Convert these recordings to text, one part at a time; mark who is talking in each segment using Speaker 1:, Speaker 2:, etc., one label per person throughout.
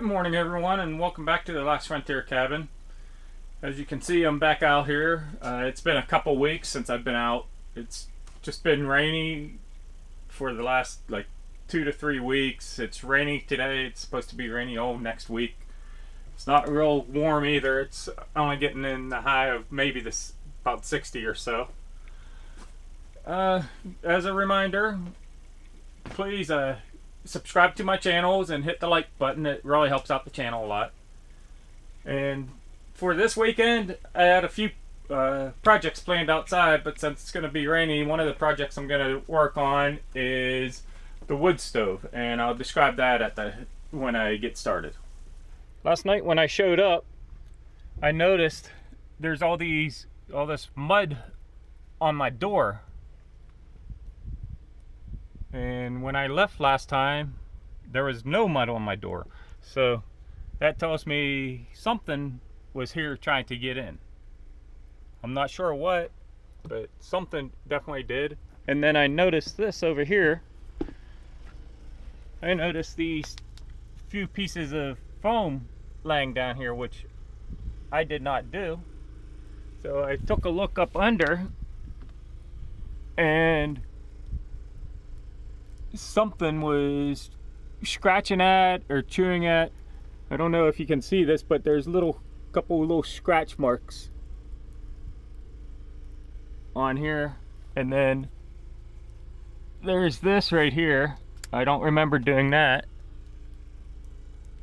Speaker 1: Good morning, everyone, and welcome back to the Last Frontier Cabin. As you can see, I'm back out here. It's been a couple weeks since I've been out. It's just been rainy for the last 2 to 3 weeks. It's rainy today. It's supposed to be rainy all next week. It's not real warm either. It's only getting in the high of maybe about 60 or so. As a reminder, please subscribe to my channels and hit the like button. It really helps out the channel a lot. And for this weekend, I had a few projects planned outside, but since it's going to be rainy, one of the projects I'm going to work on is the wood stove, and I'll describe that when I get started. Last night when I showed up, I noticed there's all this mud on my door. And when I left last time, there was no mud on my door. So that tells me something was here trying to get in. I'm not sure what, but something definitely did. And then I noticed this over here. I noticed these few pieces of foam laying down here, which I did not do. So I took a look up under, and something was scratching at or chewing at. I don't know if you can see this, but there's couple little scratch marks on here. And then there's this right here. I don't remember doing that,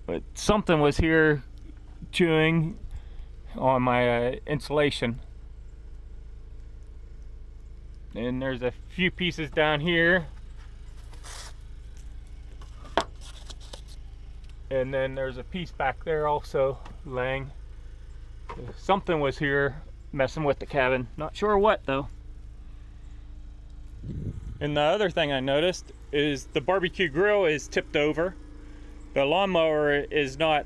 Speaker 1: but something was here chewing on my insulation. And there's a few pieces down here. And then there's a piece back there also laying. Something was here messing with the cabin. Not sure what though. And the other thing I noticed is the barbecue grill is tipped over. The lawnmower is not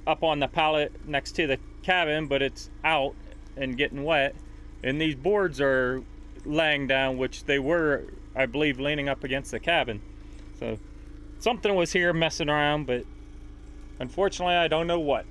Speaker 1: up on the pallet next to the cabin, but it's out and getting wet. And these boards are laying down, which they were, I believe, leaning up against the cabin. So something was here messing around, but unfortunately, I don't know what.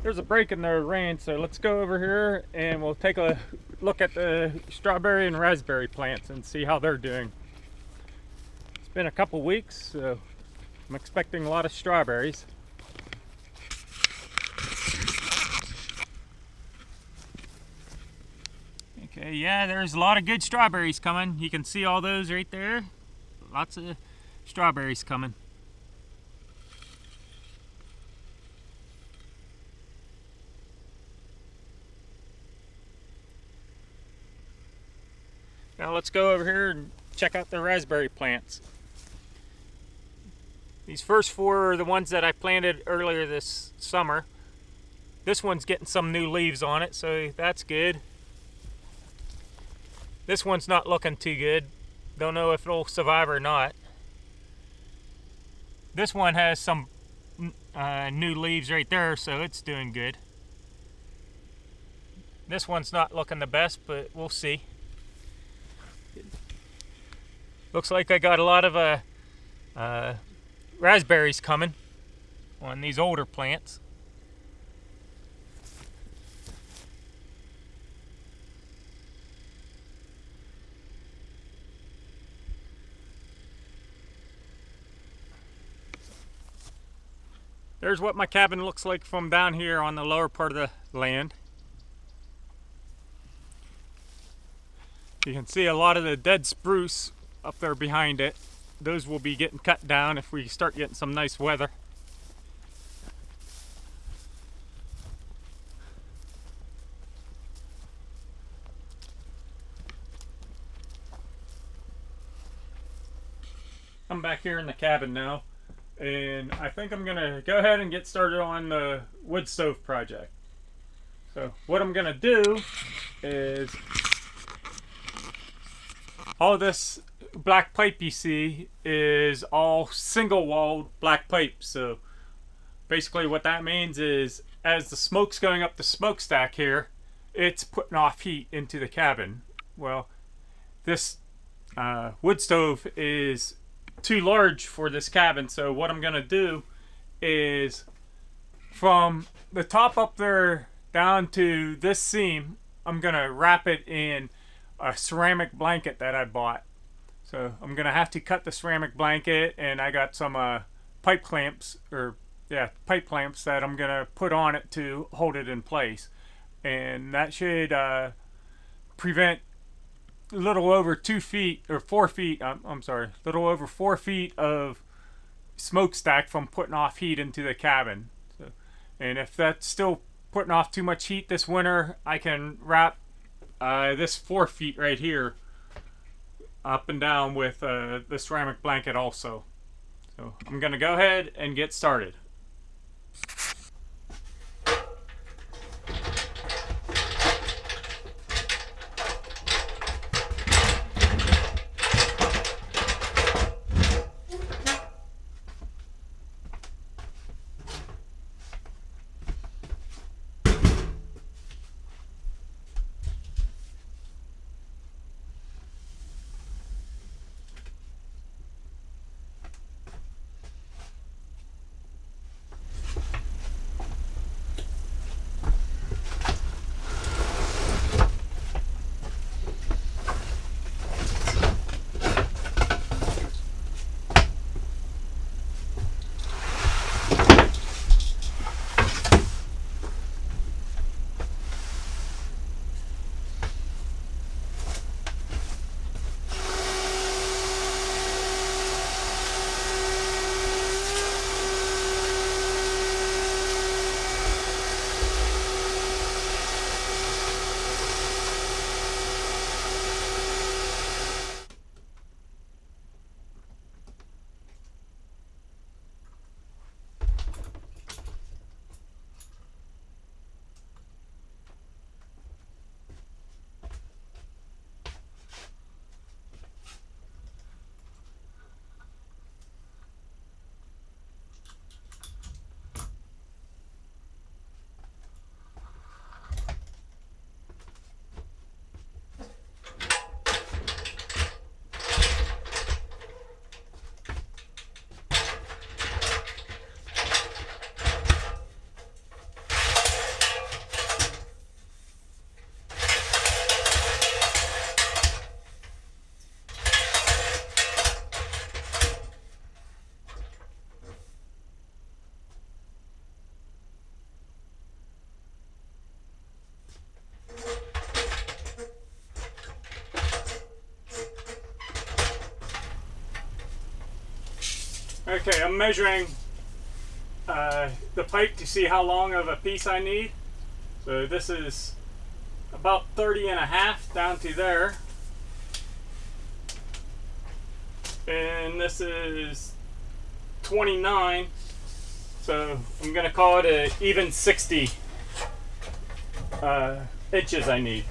Speaker 1: There's a break in the rain, so let's go over here and we'll take a look at the strawberry and raspberry plants and see how they're doing. It's been a couple weeks, so I'm expecting a lot of strawberries. Okay, yeah, there's a lot of good strawberries coming. You can see all those right there. Lots of strawberries coming. Now let's go over here and check out the raspberry plants. These first four are the ones that I planted earlier this summer. This one's getting some new leaves on it, so that's good. This one's not looking too good. Don't know if it'll survive or not. This one has some new leaves right there, so it's doing good. This one's not looking the best, but we'll see. Looks like I got a lot of raspberries coming on these older plants. There's what my cabin looks like from down here on the lower part of the land. You can see a lot of the dead spruce up there behind it. Those will be getting cut down if we start getting some nice weather. I'm back here in the cabin now, and I think I'm gonna go ahead and get started on the wood stove project. So what I'm gonna do is, all this black pipe you see is all single walled black pipe. So basically what that means is, as the smoke's going up the smokestack here, it's putting off heat into the cabin. Well, this wood stove is too large for this cabin, so what I'm gonna do is, from the top up there down to this seam, I'm gonna wrap it in a ceramic blanket that I bought. So I'm gonna have to cut the ceramic blanket, and I got some pipe clamps, pipe clamps that I'm gonna put on it to hold it in place, and that should prevent a little over 2 feet or 4 feet. I'm sorry, a little over 4 feet of smokestack from putting off heat into the cabin. So, and if that's still putting off too much heat this winter, I can wrap this 4 feet right here up and down with the ceramic blanket also. So I'm gonna go ahead and get started. Okay, I'm measuring the pipe to see how long of a piece I need. So this is about 30.5 down to there. And this is 29. So I'm going to call it an even 60 inches I need.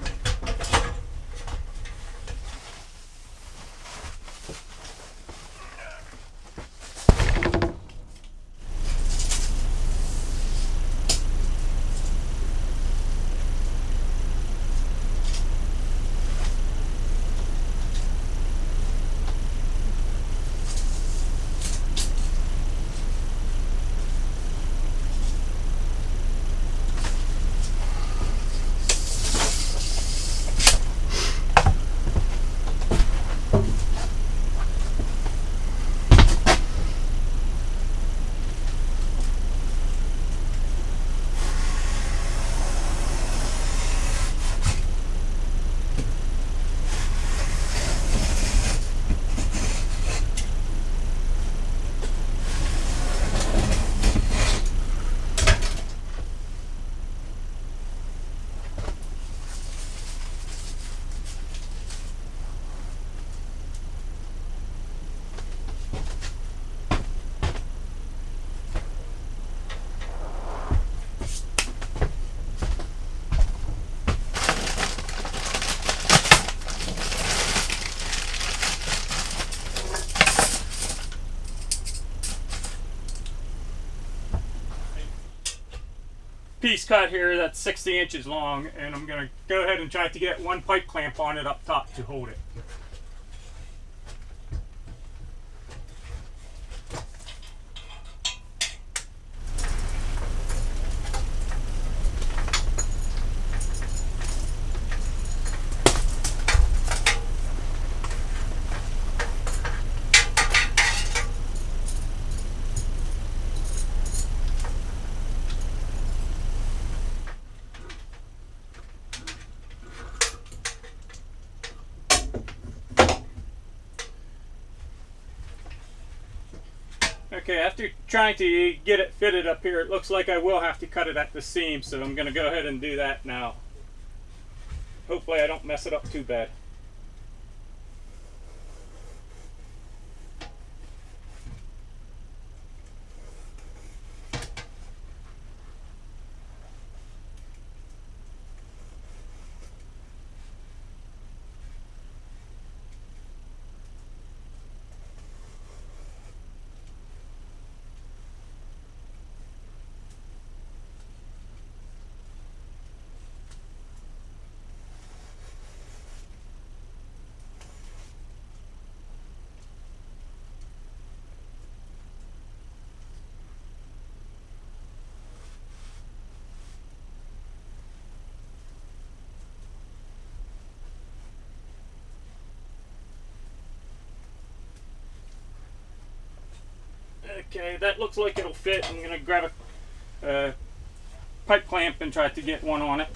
Speaker 1: Piece cut here that's 60 inches long, and I'm going to go ahead and try to get one pipe clamp on it up top to hold it. Okay, after trying to get it fitted up here, it looks like I will have to cut it at the seam, so I'm going to go ahead and do that now. Hopefully I don't mess it up too bad. Okay, that looks like it'll fit. I'm going to grab a pipe clamp and try to get one on it.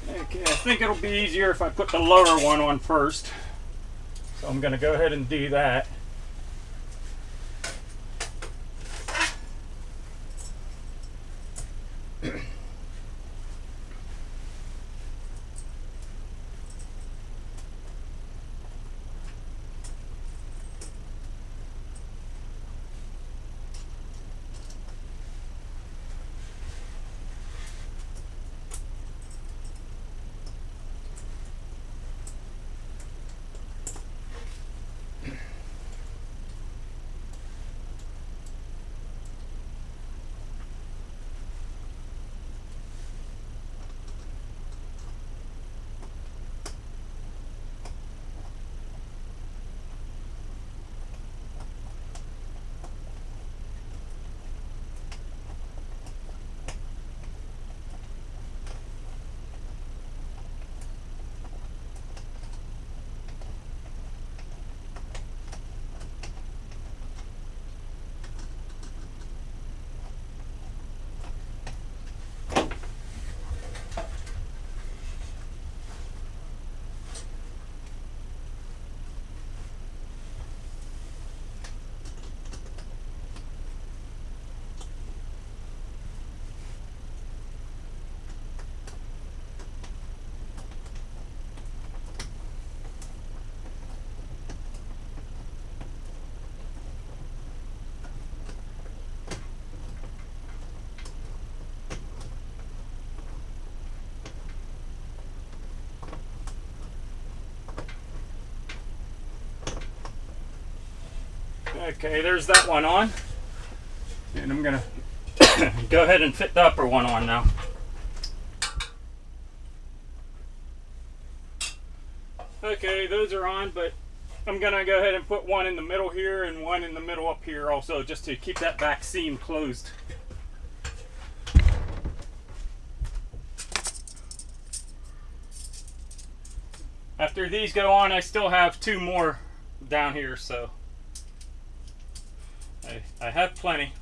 Speaker 1: Okay, I think it'll be easier if I put the lower one on first. So I'm going to go ahead and do that. Okay, there's that one on. And I'm gonna go ahead and fit the upper one on now. Okay, those are on, but I'm gonna go ahead and put one in the middle here and one in the middle up here also, just to keep that back seam closed. After these go on, I still have 2 more down here, so I have plenty.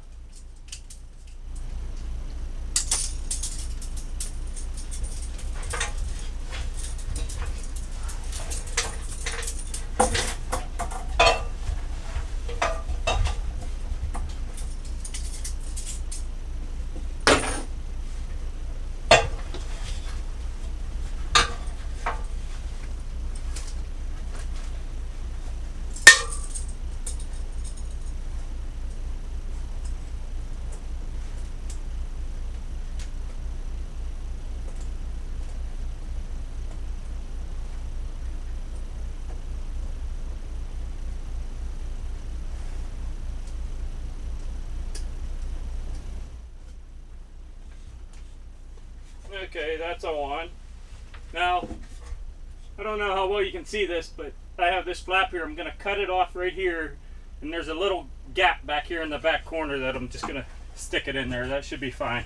Speaker 1: Okay, that's all on. Now, I don't know how well you can see this, but I have this flap here. I'm going to cut it off right here, and there's a little gap back here in the back corner that I'm just going to stick it in there. That should be fine.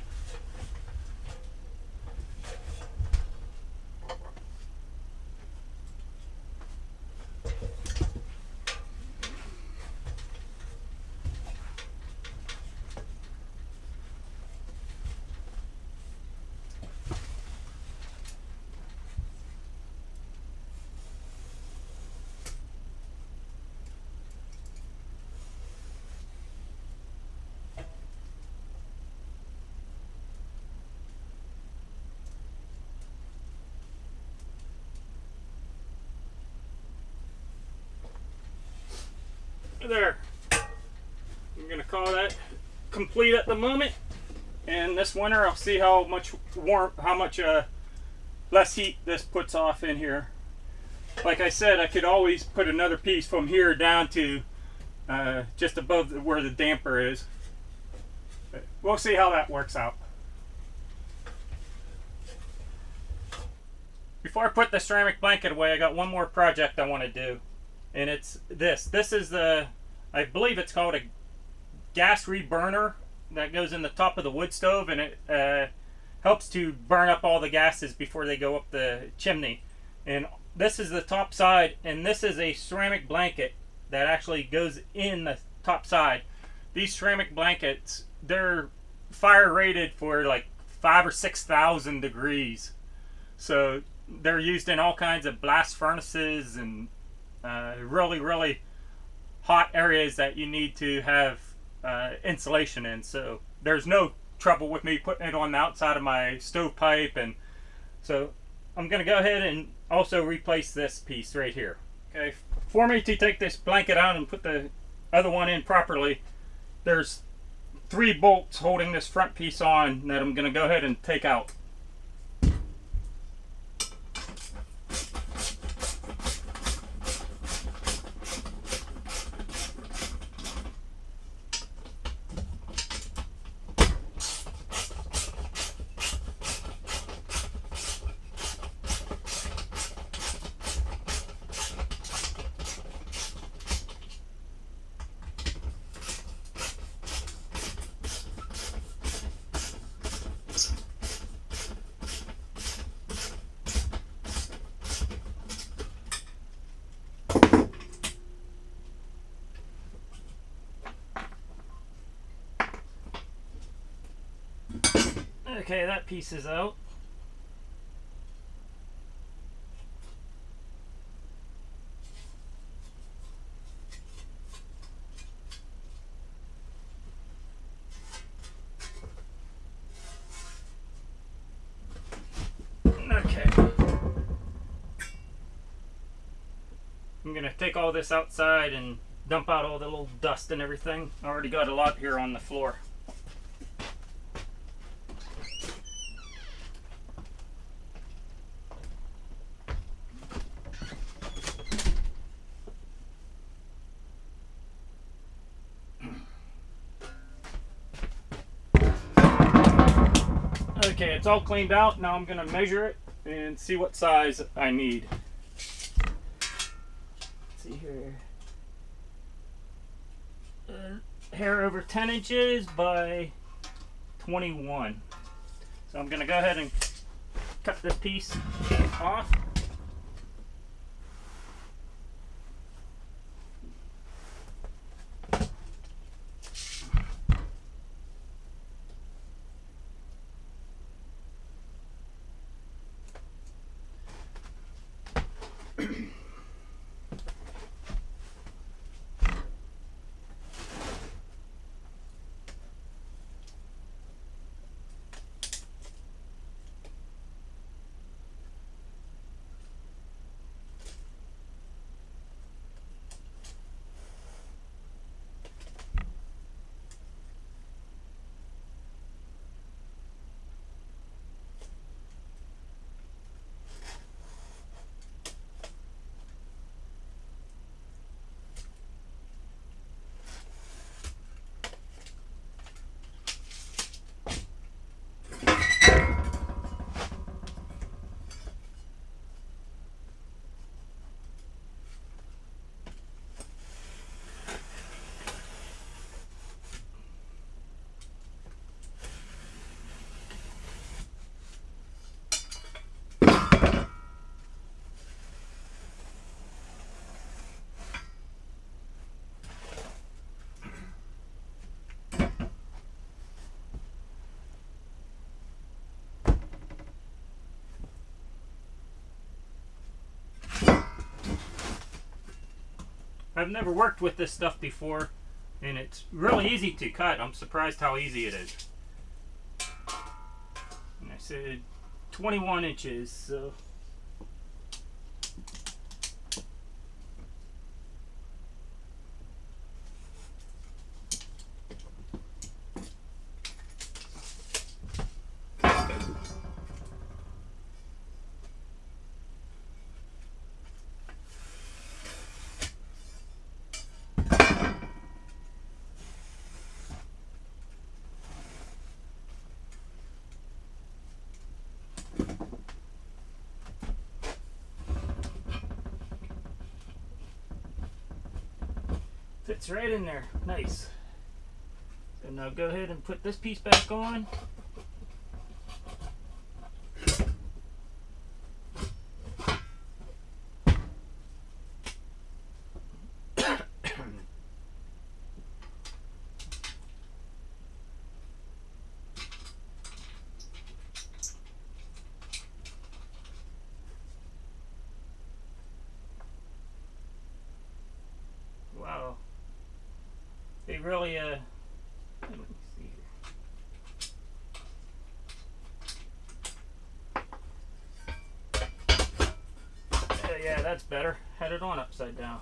Speaker 1: There. I'm going to call that complete at the moment. And this winter, I'll see how much less heat this puts off in here. Like I said, I could always put another piece from here down to just above where the damper is. But we'll see how that works out. Before I put the ceramic blanket away, I got one more project I want to do. And it's this. This is the, I believe it's called a gas reburner that goes in the top of the wood stove, and it helps to burn up all the gases before they go up the chimney. And this is the top side, and this is a ceramic blanket that actually goes in the top side. These ceramic blankets, they're fire rated for like 5,000 or 6,000 degrees. So they're used in all kinds of blast furnaces and really hot areas that you need to have insulation in. So there's no trouble with me putting it on the outside of my stovepipe. And so I'm going to go ahead and also replace this piece right here. Okay, for me to take this blanket out and put the other one in properly, there's 3 bolts holding this front piece on that I'm going to go ahead and take out. Okay, that piece is out. Okay. I'm gonna take all this outside and dump out all the little dust and everything. I already got a lot here on the floor. Okay, it's all cleaned out. Now I'm going to measure it and see what size I need. Let's see here. Hair over 10 inches by 21. So I'm going to go ahead and cut this piece off. I've never worked with this stuff before, and it's really easy to cut. I'm surprised how easy it is. And I said 21 inches, so fits right in there. Nice. So now go ahead and put this piece back on. Wow. They really, let me see here. Yeah, that's better. Had it on upside down.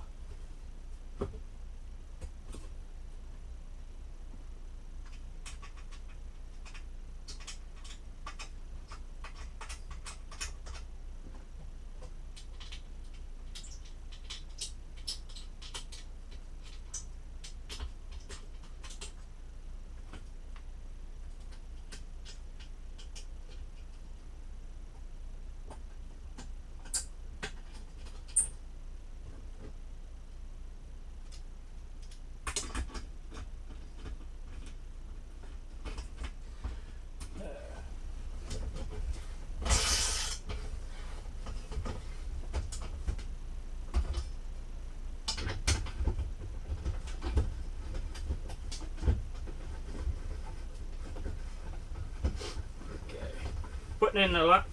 Speaker 1: Putting in the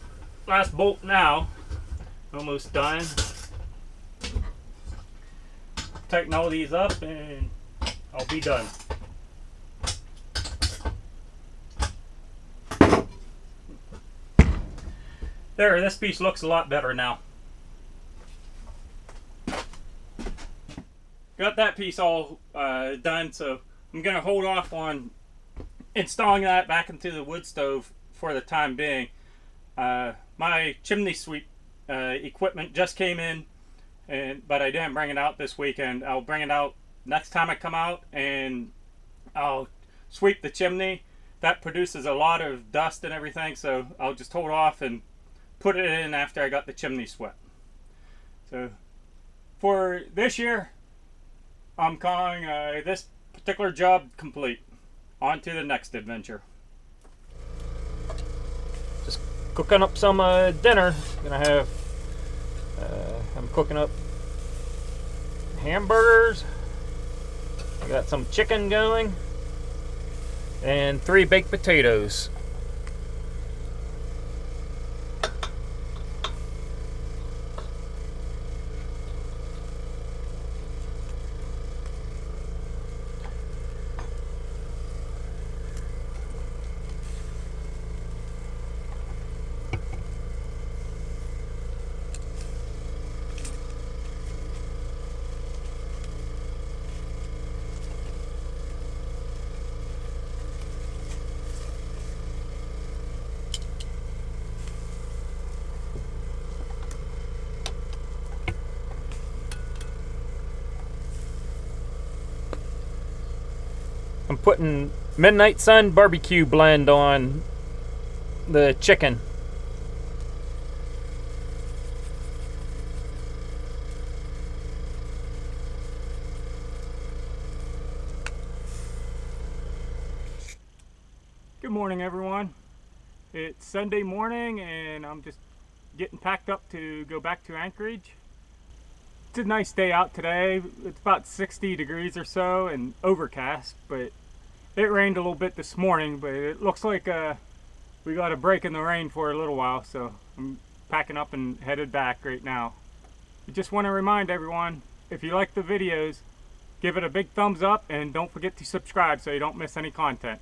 Speaker 1: last bolt now. Almost done. Tighten all these up and I'll be done. There, this piece looks a lot better now. Got that piece all done, so I'm going to hold off on installing that back into the wood stove for the time being. My chimney sweep equipment just came in, but I didn't bring it out this weekend. I'll bring it out next time I come out, and I'll sweep the chimney that produces a lot of dust and everything, so I'll just hold off and put it in after I got the chimney swept. So for this year, I'm calling this particular job complete. On to the next adventure. Just cooking up some dinner. I'm cooking up hamburgers. I got some chicken going and 3 baked potatoes. I'm putting Midnight Sun barbecue blend on the chicken. Good morning, everyone. It's Sunday morning and I'm just getting packed up to go back to Anchorage. It's a nice day out today. It's about 60 degrees or so and overcast, but it rained a little bit this morning, but it looks like we got a break in the rain for a little while, so I'm packing up and headed back right now. I just want to remind everyone, if you like the videos, give it a big thumbs up and don't forget to subscribe so you don't miss any content.